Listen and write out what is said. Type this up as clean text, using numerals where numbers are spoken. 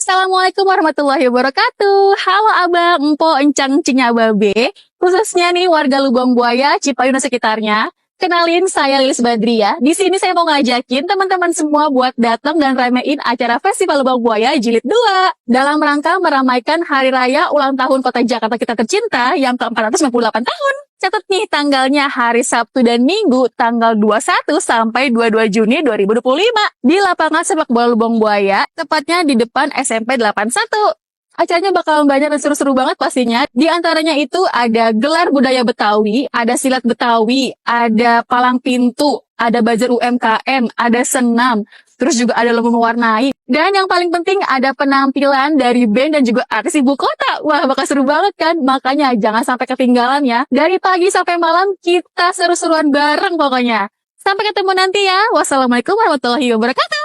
Assalamualaikum warahmatullahi wabarakatuh. Halo abang, empo, encang, cinya, babe. Khususnya nih warga Lubang Buaya, Cipayung dan sekitarnya. Kenalin, saya Lilis Badria. Di sini saya mau ngajakin teman-teman semua buat datang dan ramein acara Festival Lubang Buaya Jilid 2. Dalam rangka meramaikan Hari Raya ulang tahun Kota Jakarta kita tercinta yang ke-498 tahun. Catat nih tanggalnya hari Sabtu dan Minggu tanggal 21 sampai 22 Juni 2025 di lapangan sepak bola Lubang Buaya, tepatnya di depan SMP 81. Acaranya bakalan banyak dan seru-seru banget pastinya. Di antaranya itu ada gelar budaya Betawi, ada silat Betawi, ada palang pintu, ada buzzer UMKM, ada senam, terus juga ada lomba mewarnai. Dan yang paling penting ada penampilan dari band dan juga artis ibu kota. Wah, bakal seru banget kan? Makanya jangan sampai ketinggalan ya. Dari pagi sampai malam kita seru-seruan bareng pokoknya. Sampai ketemu nanti ya. Wassalamualaikum warahmatullahi wabarakatuh.